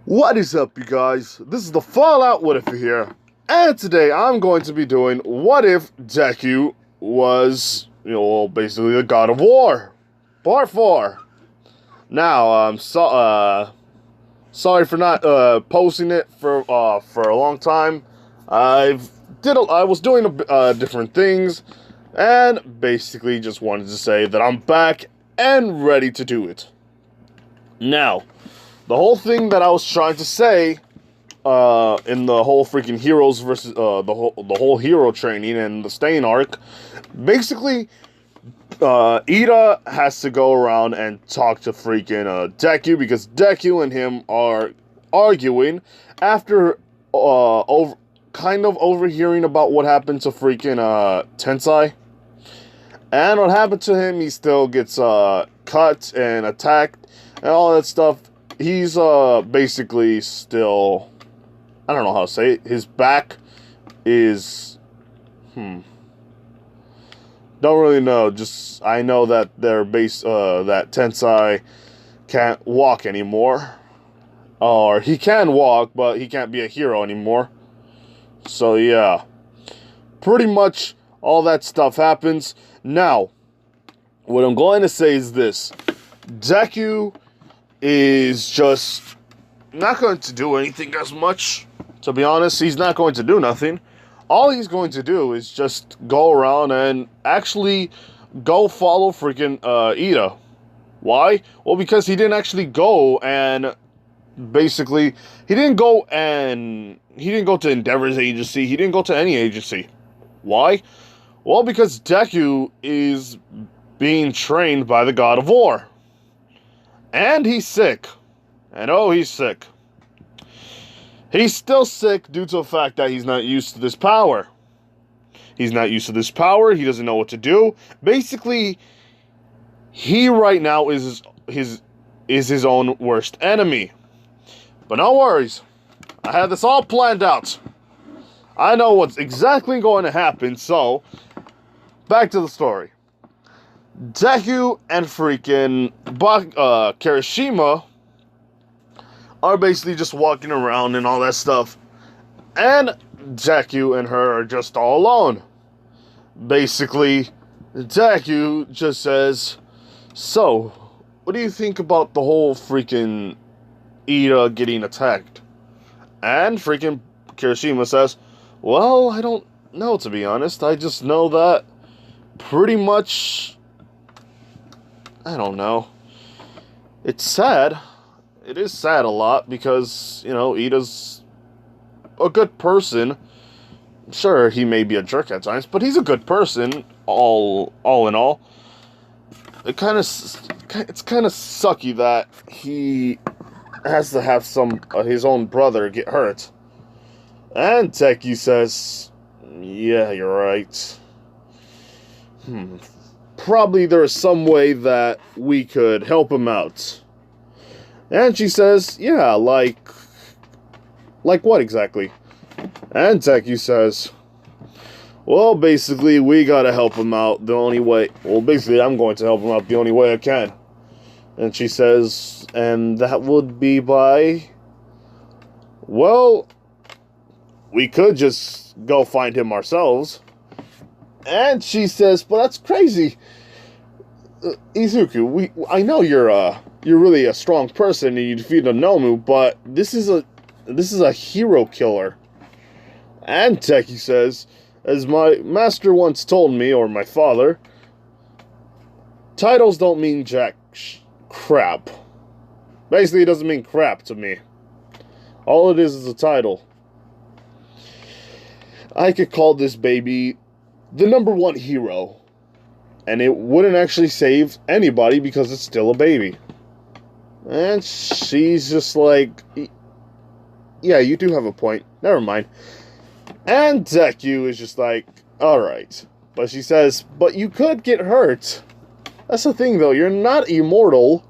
What is up, you guys? This is the Fallout What If here, and today I'm going to be doing What If Deku was, basically the God of War, Part 4. Now, sorry for not posting it for a long time. I was doing different things, and basically just wanted to say that I'm back and ready to do it. Now, the whole thing that I was trying to say in the whole freaking heroes versus the whole hero training and the Stain arc, basically, Iida has to go around and talk to freaking Deku, because Deku and him are arguing after kind of overhearing about what happened to freaking Tensai. And what happened to him, he still gets cut and attacked and all that stuff. He's basically still, I don't know how to say it. His back is, don't really know. Just I know that that Tensai can't walk anymore, or he can walk, but he can't be a hero anymore. So yeah, pretty much all that stuff happens. Now, what I'm going to say is this: Deku is just not going to do anything as much. To be honest, he's not going to do nothing. All he's going to do is just go around and actually go follow freaking Iida. Why? Well, because he didn't actually go and basically he didn't go to Endeavor's agency. He didn't go to any agency. Why? Well, because Deku is being trained by the God of War. And he's sick. And oh, he's sick. He's still sick due to the fact that he's not used to this power. He's not used to this power. He doesn't know what to do. Basically, he right now is his own worst enemy. But no worries. I had this all planned out. I know what's exactly going to happen, so back to the story. Deku and freaking Kirishima are basically just walking around and all that stuff. And Deku and her are just all alone. Basically, Deku just says, "So, what do you think about the whole freaking Iida getting attacked?" And freaking Kirishima says, "Well, I don't know, to be honest. I just know that pretty much, I don't know. It's sad. It is sad a lot because, Iida's a good person. Sure, he may be a jerk at times, but he's a good person, all in all. It's kind of sucky that he has to have his own brother get hurt." And Deku says, "Yeah, you're right. Probably there is some way that we could help him out." And she says, "Yeah, like what exactly?" And Deku says, "Well, basically, we gotta help him out the only way. Well, basically, I'm going to help him out the only way I can." And she says, "And that would be by, well, we could just go find him ourselves." And she says, "But that's crazy. Izuku, I know you're really a strong person and you defeated a Nomu, but this is a hero killer." And Deku says, "As my master once told me, or my father, titles don't mean crap. Basically, it doesn't mean crap to me. All it is a title. I could call this baby the #1 hero, and it wouldn't actually save anybody because it's still a baby." And she's just like, "Yeah, you do have a point. Never mind." And Deku is just like, "Alright." But she says, "But you could get hurt. That's the thing, though. You're not immortal."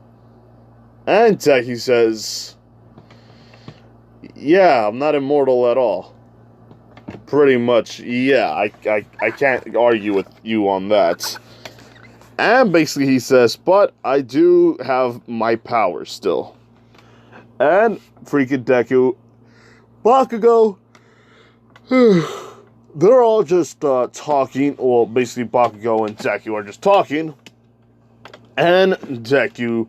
And Deku says, "Yeah, I'm not immortal at all." Pretty much, yeah, I can't argue with you on that. And basically he says, "But I do have my powers still." And freaking Deku, Bakugo, they're all just talking. Well, basically Bakugo and Deku are just talking. And Deku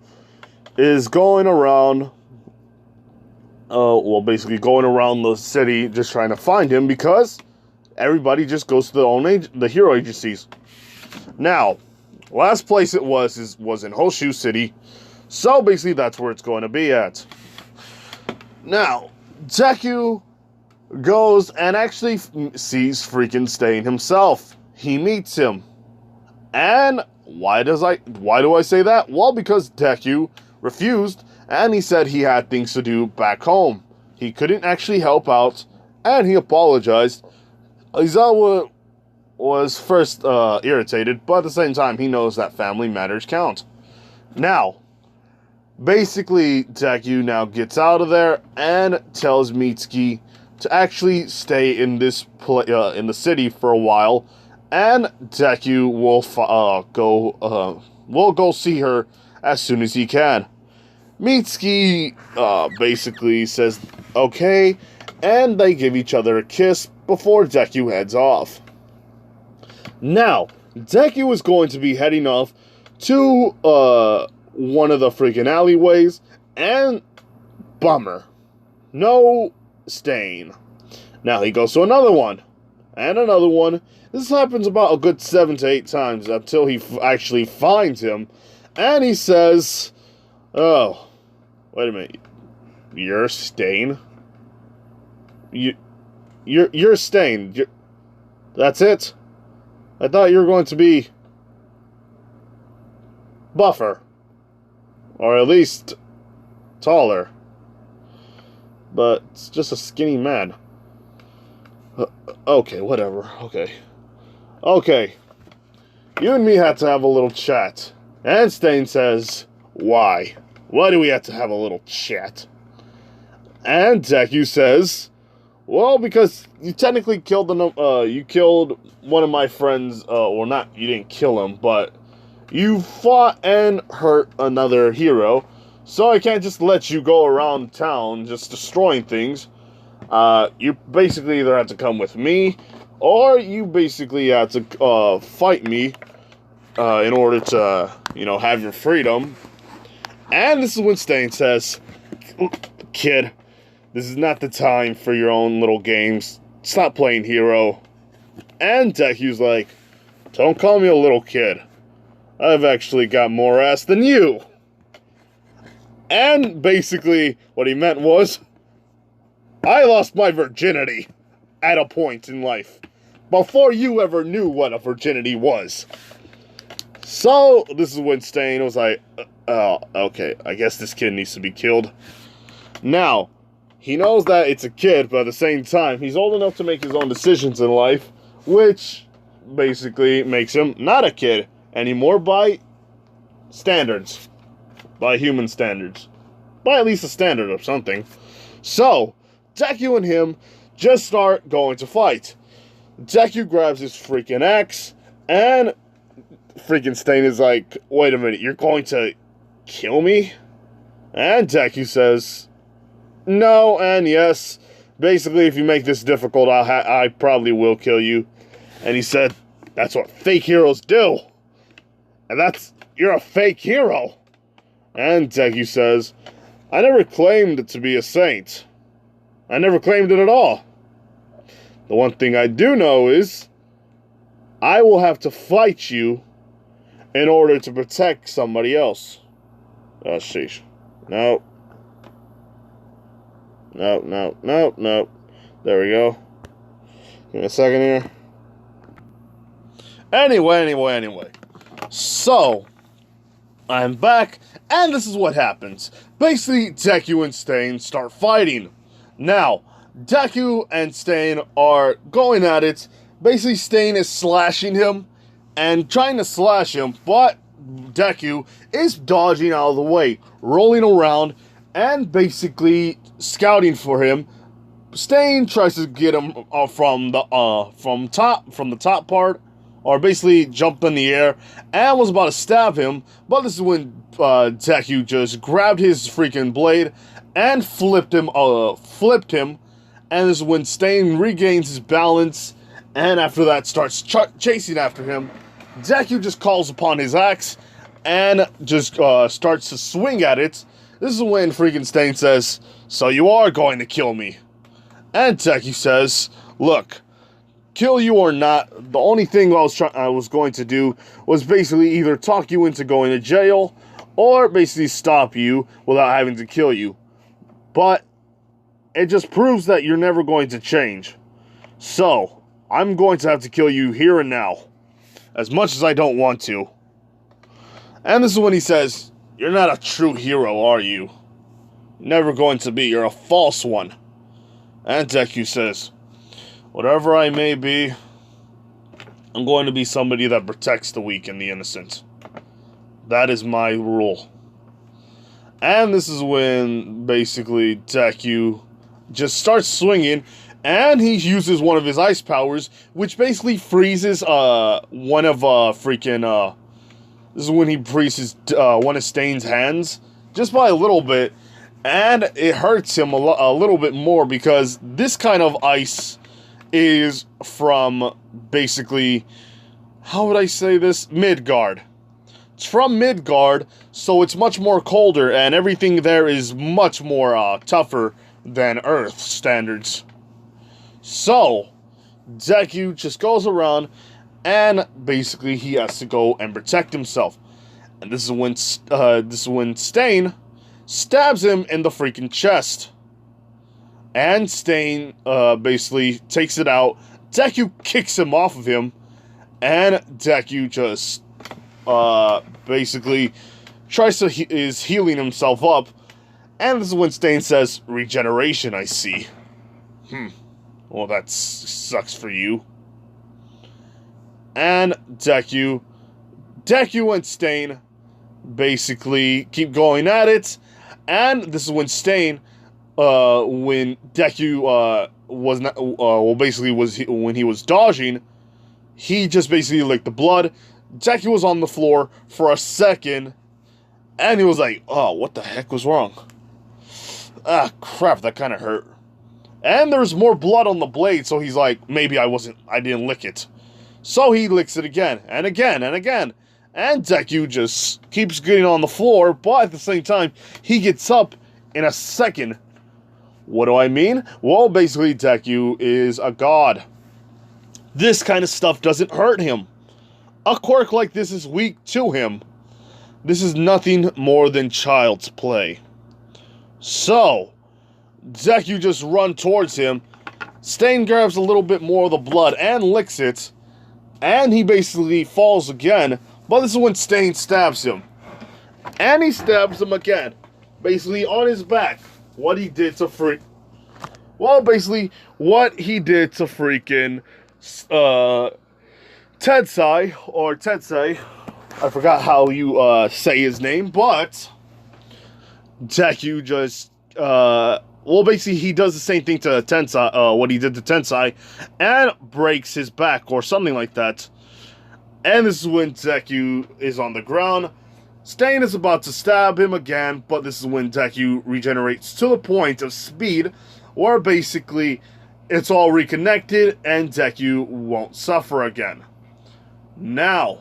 is going around, basically going around the city just trying to find him because everybody just goes to the hero agencies. Now, last place it was in Hoshu City, so basically that's where it's going to be at. Now, Deku goes and actually sees freaking Stain himself. He meets him. And why do I say that? Well, because Deku refused, and he said he had things to do back home. He couldn't actually help out, and he apologized. Izawa was first irritated, but at the same time, he knows that family matters count. Now, basically, Deku now gets out of there and tells Mitsuki to actually stay in this in the city for a while, and Deku will go see her as soon as he can. Mitsuki basically says okay, and they give each other a kiss before Deku heads off. Now, Deku is going to be heading off to one of the freaking alleyways, and bummer, no Stain. Now he goes to another one, and another one. This happens about a good 7 to 8 times until he actually finds him, and he says, "Oh, wait a minute, you're Stain? You're Stain? That's it? I thought you were going to be buffer, or at least taller. But it's just a skinny man. Okay, whatever. Okay. You and me had to have a little chat." And Stain says, "Why? Why do we have to have a little chat?" And Deku says, "Well, because you technically killed you killed one of my friends, or not, you didn't kill him, but you fought and hurt another hero. So I can't just let you go around town just destroying things. You basically either have to come with me, or you basically have to fight me in order to, have your freedom." And this is when Stain says, "Kid, this is not the time for your own little games. Stop playing hero." And Deku's like, "Don't call me a little kid. I've actually got more ass than you." And basically, what he meant was, I lost my virginity at a point in life, before you ever knew what a virginity was. So, this is when Stain was like, okay, I guess this kid needs to be killed. Now, he knows that it's a kid, but at the same time, he's old enough to make his own decisions in life, which basically makes him not a kid anymore by standards. By human standards. By at least a standard of something. So, Deku and him just start going to fight. Deku grabs his freaking axe, and freaking Stain is like, "Wait a minute, you're going to kill me?" And Deku says, "No and yes. Basically, if you make this difficult, I probably will kill you." And he said, "That's what fake heroes do. And you're a fake hero." And Deku says, "I never claimed to be a saint. I never claimed it at all. The one thing I do know is, I will have to fight you in order to protect somebody else." Oh, sheesh. No. There we go. Give me a second here. Anyway. So, I'm back, and this is what happens. Basically, Deku and Stain start fighting. Now, Deku and Stain are going at it. Basically, Stain is slashing him and trying to slash him, but Deku is dodging out of the way, rolling around, and basically scouting for him. Stain tries to get him from the top part, or basically jumped in the air, and was about to stab him, but this is when Deku just grabbed his freaking blade, and flipped him, and this is when Stain regains his balance, and after that starts chasing after him. Deku just calls upon his axe, and just starts to swing at it. This is when freaking Stain says, "So you are going to kill me?" And Deku says, "Look, kill you or not, the only thing I was going to do was basically either talk you into going to jail, or basically stop you without having to kill you. But it just proves that you're never going to change. So, I'm going to have to kill you here and now, as much as I don't want to." And this is when he says, "You're not a true hero, are you? Never going to be, you're a false one." And Deku says, "Whatever I may be, I'm going to be somebody that protects the weak and the innocent. That is my rule." And this is when, basically, Deku just starts swinging, and he uses one of his ice powers, which basically freezes, one of, this is when he freezes, one of Stain's hands, just by a little bit, and it hurts him a little bit more, because this kind of ice is from, basically, how would I say this? Midgard. It's from Midgard, so it's much more colder, and everything there is much more tougher than Earth standards. So, Deku just goes around, and basically he has to go and protect himself. And this is when Stain stabs him in the freaking chest. And Stain basically takes it out. Deku kicks him off of him, and Deku just basically is healing himself up. And this is when Stain says, "Regeneration, I see. Well, that sucks for you." And Deku and Stain basically keep going at it. And this is when Stain, when Deku was not, when he was dodging, he just basically licked the blood. Deku was on the floor for a second, and he was like, "Oh, what the heck was wrong? Ah, crap, that kind of hurt." And there's more blood on the blade, so he's like, maybe I didn't lick it. So he licks it again, and again, and again. And Deku just keeps getting on the floor, but at the same time, he gets up in a second. What do I mean? Well, basically, Deku is a god. This kind of stuff doesn't hurt him. A quirk like this is weak to him. This is nothing more than child's play. So, Deku just runs towards him. Stain grabs a little bit more of the blood and licks it. And he basically falls again. But this is when Stain stabs him. And he stabs him again. Basically on his back. What he did to freaking Tensei. I forgot how you say his name, but Deku just basically he does the same thing to Tensei, what he did to Tensei, and breaks his back or something like that. And this is when Deku is on the ground. Stain is about to stab him again, but this is when Deku regenerates to the point of speed, where basically it's all reconnected and Deku won't suffer again. Now,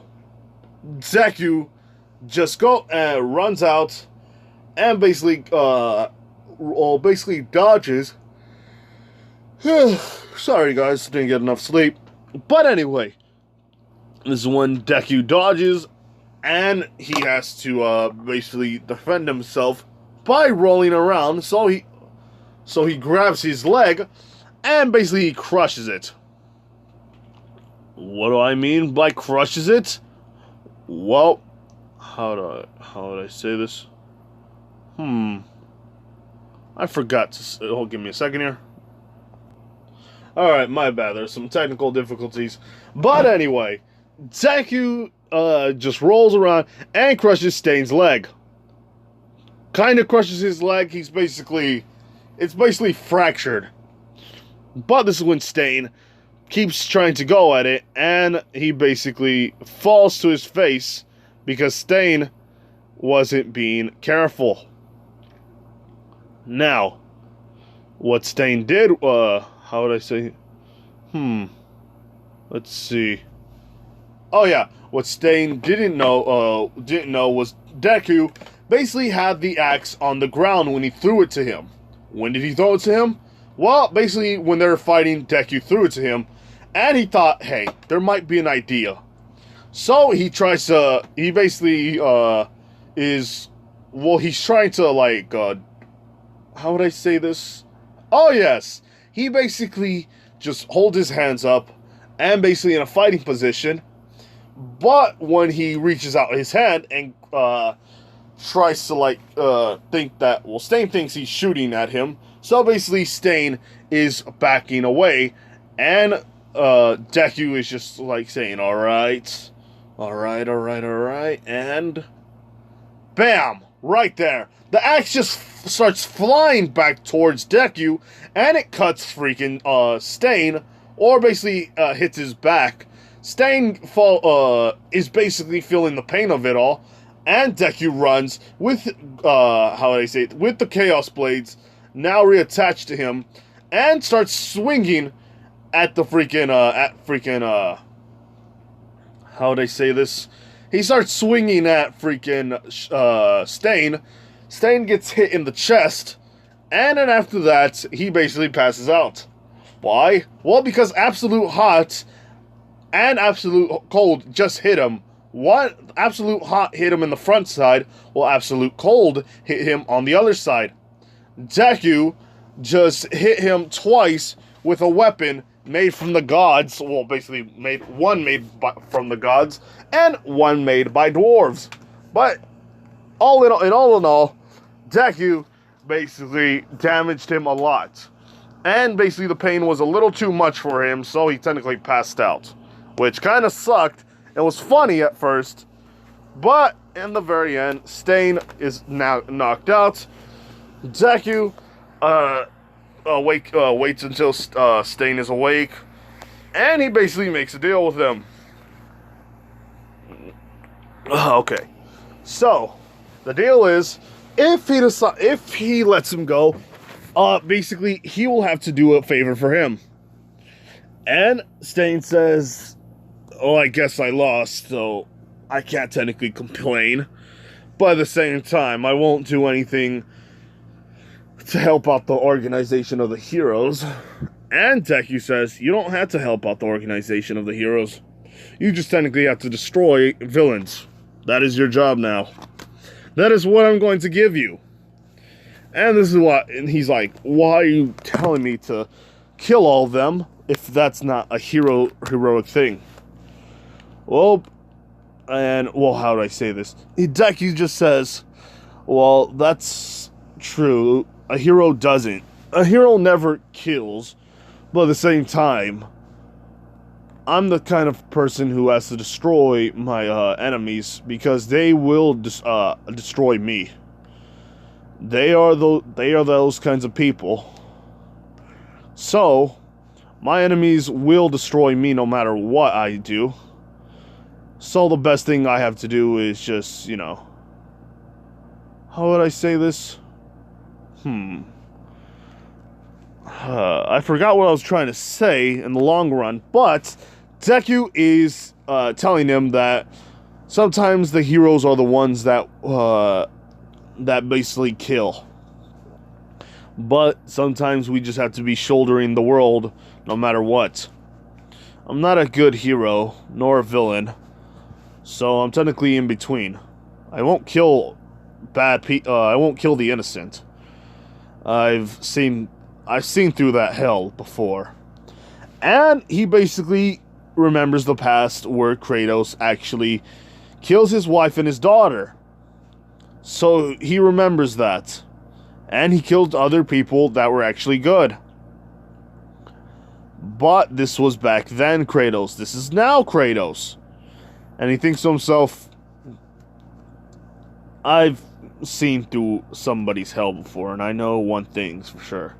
Deku just runs out and basically dodges. Sorry guys, didn't get enough sleep. But anyway, this is when Deku dodges, and he has to basically defend himself by rolling around. So he grabs his leg and basically he crushes it. What do I mean by crushes it? Well, how would I say this? I forgot to. Give me a second here. Alright, my bad. There's some technical difficulties. But anyway, Deku just rolls around and crushes Stain's leg. Kind of crushes his leg. It's basically fractured. But this is when Stain keeps trying to go at it, and he basically falls to his face because Stain wasn't being careful. Now, what Stain did, how would I say? Let's see. Oh yeah, what Stain didn't know was Deku basically had the axe on the ground when he threw it to him. When did he throw it to him? Well, basically when they were fighting, Deku threw it to him, and he thought, hey, there might be an idea. So he tries to, he basically he's trying to like, how would I say this? Oh yes, he basically just holds his hands up and basically in a fighting position. But when he reaches out his hand and tries to like think that, well, Stain thinks he's shooting at him, so basically Stain is backing away, and Deku is just like saying, all right, and bam, right there, the axe just starts flying back towards Deku, and it cuts freaking Stain, or basically hits his back. Stain is basically feeling the pain of it all, and Deku runs with, with the Chaos Blades now reattached to him, and starts swinging at the how would I say this? He starts swinging at freaking Stain. Stain gets hit in the chest, and then after that, he basically passes out. Why? Well, because Absolute Hot and Absolute Cold just hit him. What? Absolute Hot hit him in the front side, while Absolute Cold hit him on the other side. Deku just hit him twice with a weapon made from the gods. Well, basically from the gods, and one made by dwarves. But all in all, Deku basically damaged him a lot. And basically the pain was a little too much for him, so he technically passed out. Which kind of sucked. It was funny at first, but in the very end, Stain is now knocked out. Deku waits until Stain is awake, and he basically makes a deal with him. Okay, so the deal is, if he lets him go, basically he will have to do a favor for him. And Stain says, oh, I guess I lost, so I can't technically complain. But at the same time, I won't do anything to help out the organization of the heroes. And Deku says, you don't have to help out the organization of the heroes. You just technically have to destroy villains. That is your job now. That is what I'm going to give you. And this is what, and he's like, why are you telling me to kill all of them if that's not a heroic thing? Well, how do I say this? Deku just says, well, that's true. A hero doesn't. A hero never kills, but at the same time, I'm the kind of person who has to destroy my enemies because they will destroy me. They are those kinds of people. So, my enemies will destroy me no matter what I do. So the best thing I have to do is just, how would I say this? I forgot what I was trying to say in the long run, but Deku is telling him that sometimes the heroes are the ones that basically kill. But sometimes we just have to be shouldering the world no matter what. I'm not a good hero, nor a villain. So I'm technically in between. I won't kill I won't kill the innocent. I've seen through that hell before. And he basically remembers the past where Kratos actually kills his wife and his daughter. So he remembers that. And he killed other people that were actually good. But this was back then Kratos. This is now Kratos. And he thinks to himself, I've seen through somebody's hell before, and I know one thing's for sure.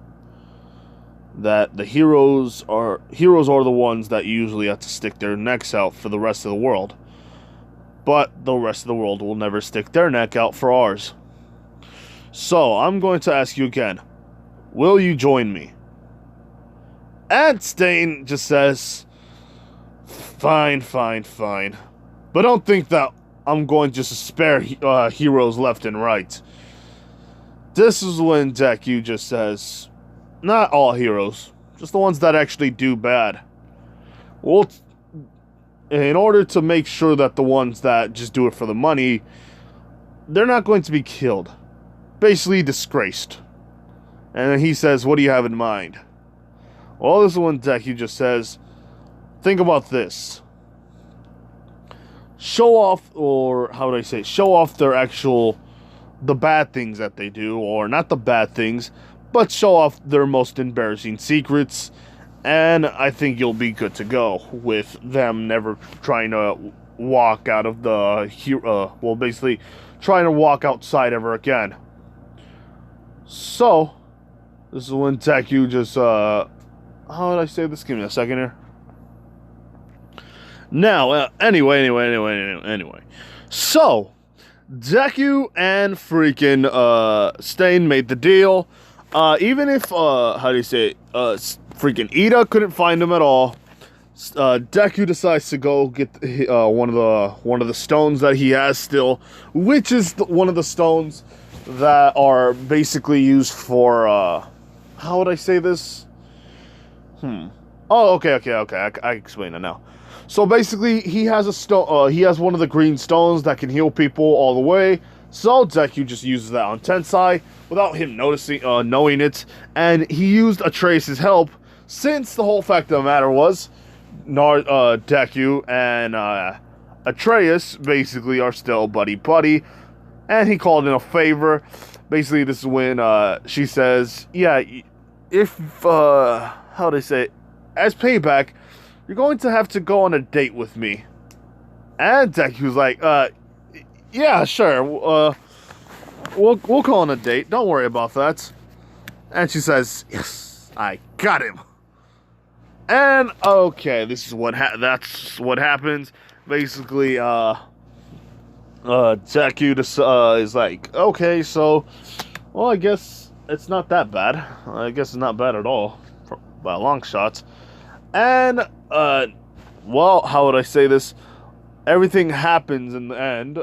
That the heroes are the ones that usually have to stick their necks out for the rest of the world. But the rest of the world will never stick their neck out for ours. So, I'm going to ask you again. Will you join me? And Stain just says, fine, fine, fine. But don't think that I'm going just to spare heroes left and right. This is when Deku just says, not all heroes, just the ones that actually do bad. Well, in order to make sure that the ones that just do it for the money, they're not going to be killed. Basically disgraced. And then he says, what do you have in mind? Well, this is when Deku just says, think about this. Show off, or how would I say, show off the bad things that they do, or not the bad things, but show off their most embarrassing secrets, and I think you'll be good to go with them never trying to walk out of basically trying to walk outside ever again. So, this is when Deku just, how would I say this? Give me a second here. Now, anyway. So, Deku and freaking, Stain made the deal. Even if, how do you say it, freaking Iida couldn't find him at all, Deku decides to go get one of the stones that he has still, which is one of the stones that are basically used for, how would I say this? Oh, okay. I explain it now. So basically, he has a stone. He has one of the green stones that can heal people all the way. So Deku just uses that on Tensai without him knowing it, and he used Atreus' help. Since the whole fact of the matter was, Deku and Atreus basically are still buddy, and he called in a favor. Basically, this is when she says, "Yeah, if how do I say it? As payback, you're going to have to go on a date with me." And Deku's like, yeah, sure. We'll go on a date. Don't worry about that." And she says, "Yes, I got him." And okay, this is that's what happens. Basically, Deku is like, okay, so, well, I guess it's not that bad. I guess it's not bad at all, by a long shot. And, well, how would I say this? Everything happens in the end,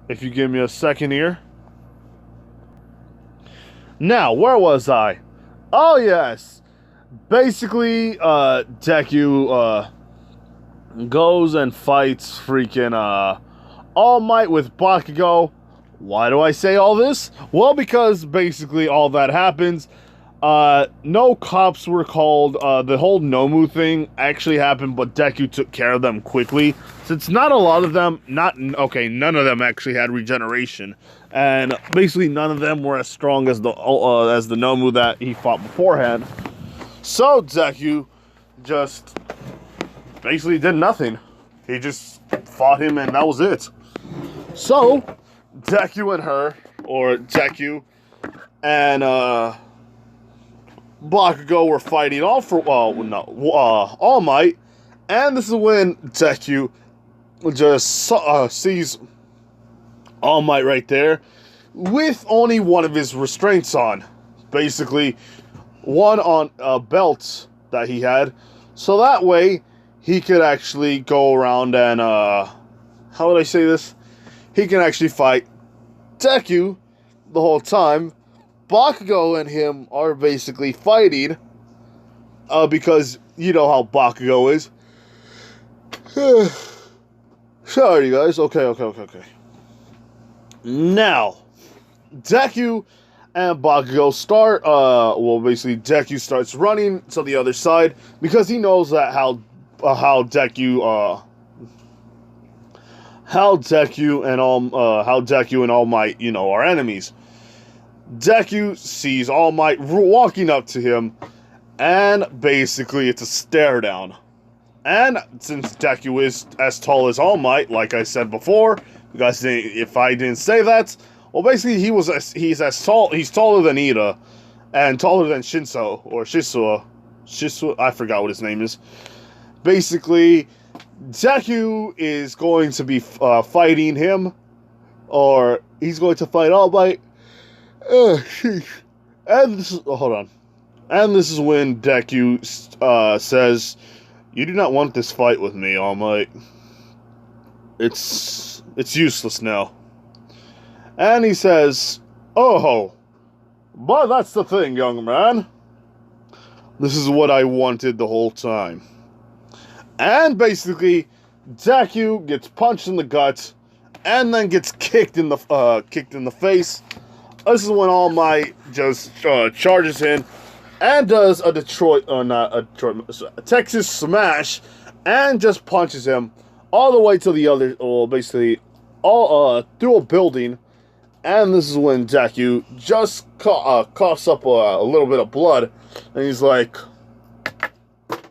if you give me a second here. Now, where was I? Oh, yes. Basically, Deku, goes and fights freaking, All Might with Bakugo. Why do I say all this? Well, because basically all that happens. No cops were called. The whole Nomu thing actually happened, but Deku took care of them quickly. Since not a lot of them, none of them actually had regeneration. And basically none of them were as strong as the Nomu that he fought beforehand. So Deku just basically did nothing. He just fought him and that was it. So, Deku and Bakugo were fighting All Might, and this is when Deku just sees All Might right there with only one of his restraints on. Basically, one on a belt that he had, so that way he could actually go around and, how would I say this? He can actually fight Deku the whole time. Bakugo and him are basically fighting, because you know how Bakugo is. Sorry, guys. Okay. Now, Deku and Bakugo start, basically Deku starts running to the other side because he knows that how Deku and All Might, are enemies. Deku sees All Might walking up to him, and basically it's a stare down. And since Deku is as tall as All Might, like I said before, because if I didn't say that, well, basically he's taller than Iida, and taller than Shisua, I forgot what his name is. Basically, Deku is going to be fighting him, or he's going to fight All Might. And this is, hold on. And this is when Deku says, "You do not want this fight with me, All Might. It's useless now." And he says, "Oh, but that's the thing, young man. This is what I wanted the whole time." And basically, Deku gets punched in the gut, and then gets kicked in the face. This is when All Might just charges in and does a Texas smash, and just punches him all the way to the other, basically all through a building. And this is when Deku just coughs up a little bit of blood, and he's like,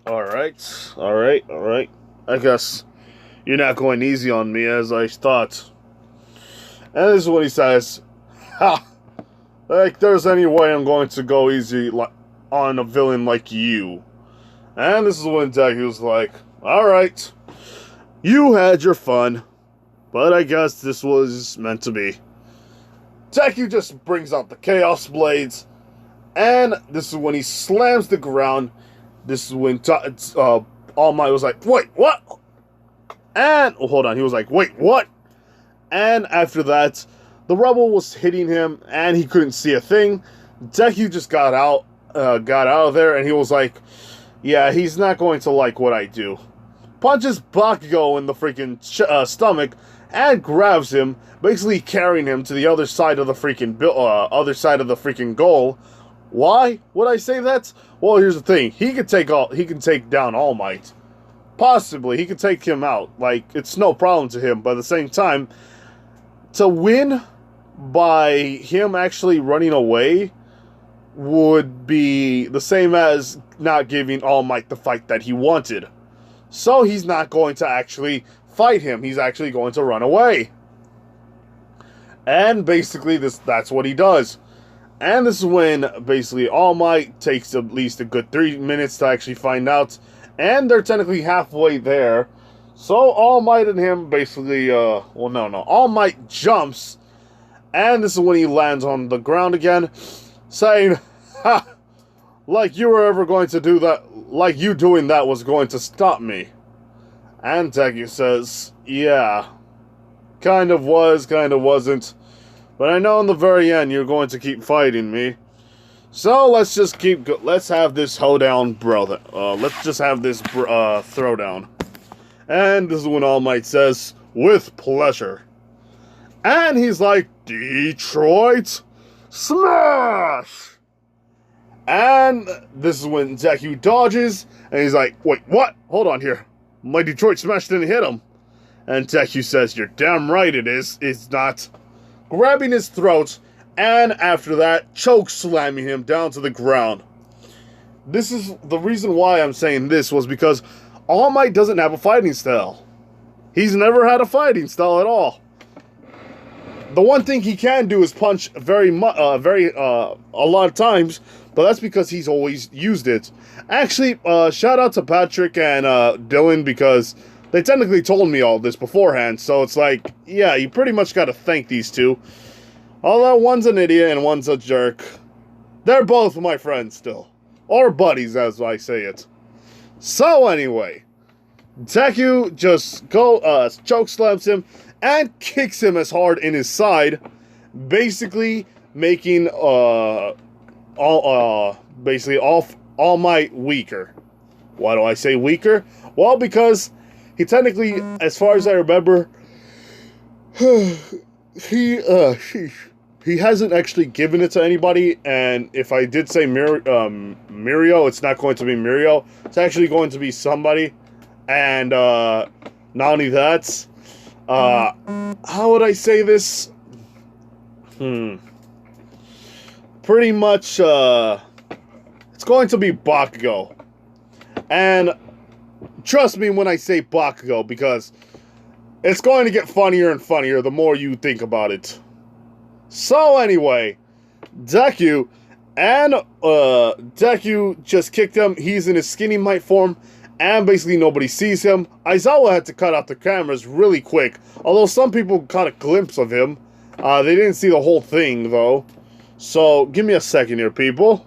all right. I guess you're not going easy on me as I thought." And this is when he says, "Ha! Like there's any way I'm going to go easy on a villain like you." And this is when Deku's like, "All right, you had your fun, but I guess this was meant to be." Deku just brings out the Chaos Blades, and this is when he slams the ground. This is when All Might was like, "Wait, what?" And hold on, he was like, "Wait, what?" And after that, the rubble was hitting him, and he couldn't see a thing. Deku just got out of there, and he was like, "Yeah, he's not going to like what I do." Punches Bakugo in the freaking stomach, and grabs him, basically carrying him to the other side of the freaking goal. Why would I say that? Well, here's the thing: he can take down All Might. Possibly, he could take him out. Like, it's no problem to him. But at the same time, to win by him actually running away would be the same as not giving All Might the fight that he wanted. So he's not going to actually fight him. He's actually going to run away. And basically, that's what he does. And this is when, basically, All Might takes at least a good 3 minutes to actually find out. And they're technically halfway there. So All Might and him basically, All Might jumps. And this is when he lands on the ground again, saying, "Ha! Like you were ever going to do that, like you doing that was going to stop me." And Deku says, "Yeah, kind of was, kind of wasn't. But I know in the very end you're going to keep fighting me. So let's just let's have this hoedown, brother. Let's just have this throwdown." And this is when All Might says, "With pleasure." And he's like, "Detroit Smash!" And this is when Deku dodges, and he's like, "Wait, what? Hold on here. My Detroit Smash didn't hit him." And Deku says, "You're damn right it is. It's not." Grabbing his throat, and after that, choke slamming him down to the ground. This is the reason why I'm saying this was because All Might doesn't have a fighting style. He's never had a fighting style at all. The one thing he can do is punch a lot of times, but that's because he's always used it. Actually, shout out to Patrick and Dylan, because they technically told me all this beforehand, so it's like, yeah, you pretty much gotta thank these two. Although one's an idiot and one's a jerk, they're both my friends still. Or buddies, as I say it. So anyway, Deku just choke slams him and kicks him as hard in his side, basically making All Might weaker. Why do I say weaker? Well, because he technically, as far as I remember, he hasn't actually given it to anybody. And if I did say Mirio, it's not going to be Mirio. It's actually going to be somebody. And not only that, how would I say this? Pretty much, it's going to be Bakugo. And trust me when I say Bakugo, because it's going to get funnier and funnier the more you think about it. So anyway, Deku just kicked him. He's in his skinny might form, and basically nobody sees him. Aizawa had to cut out the cameras really quick, although some people caught a glimpse of him. They didn't see the whole thing, though. So, give me a second here, people.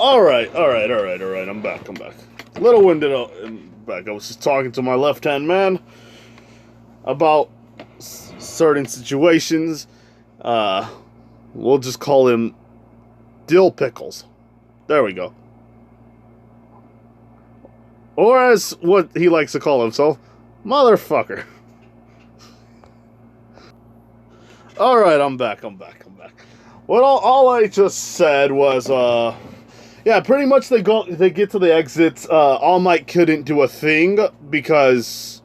Alright, I'm back. A little winded back. I was just talking to my left-hand man about certain situations. We'll just call him Dill Pickles. There we go. Or as what he likes to call himself, Motherfucker. Alright, I'm back. Well, all I just said was, yeah, pretty much they get to the exits. All Might couldn't do a thing because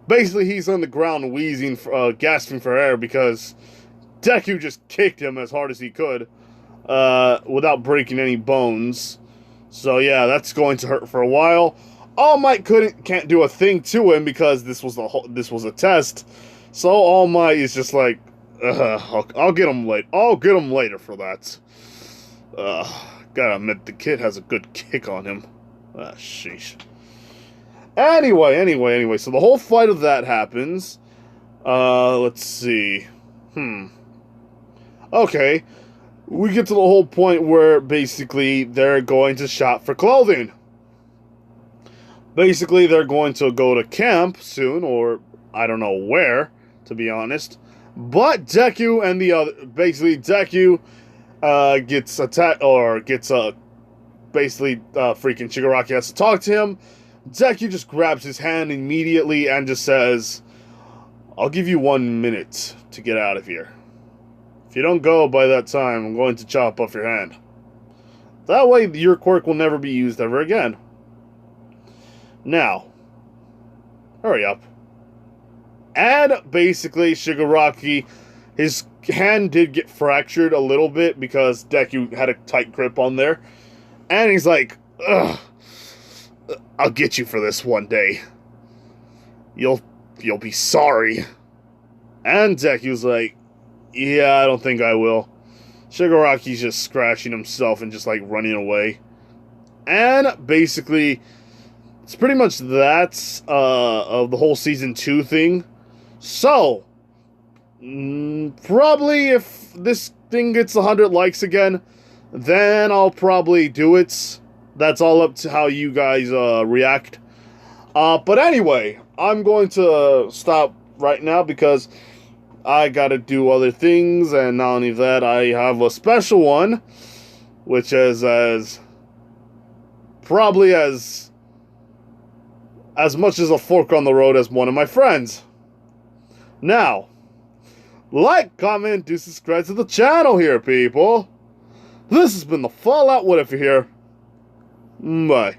basically he's on the ground wheezing, gasping for air because Deku just kicked him as hard as he could, without breaking any bones. So yeah, that's going to hurt for a while. All Might can't do a thing to him because this was a test. So All Might is just like, I'll get him late. I'll get him later for that. Gotta admit, the kid has a good kick on him. Sheesh. Anyway, so the whole fight of that happens. Let's see. Okay. We get to the whole point where basically they're going to shop for clothing. Basically, they're going to go to camp soon, or I don't know where, to be honest. But Deku and Deku gets attacked, or gets basically freaking Shigaraki has to talk to him. Deku just grabs his hand immediately and just says, "I'll give you 1 minute to get out of here. If you don't go by that time, I'm going to chop off your hand. That way your quirk will never be used ever again. Now, hurry up." And basically, Shigaraki, his hand did get fractured a little bit because Deku had a tight grip on there. And he's like, "Ugh, I'll get you for this one day. You'll be sorry." And Deku's like, "Yeah, I don't think I will." Shigaraki's just scratching himself and just like running away. And basically, it's pretty much that of the whole season 2 thing. So, probably if this thing gets 100 likes again, then I'll probably do it. That's all up to how you guys react. But anyway, I'm going to stop right now because I gotta do other things, and not only that, I have a special one, which is probably as much as a fork on the road as one of my friends. Now, like, comment, do subscribe to the channel here, people. This has been the Fallout What If you're here. Bye.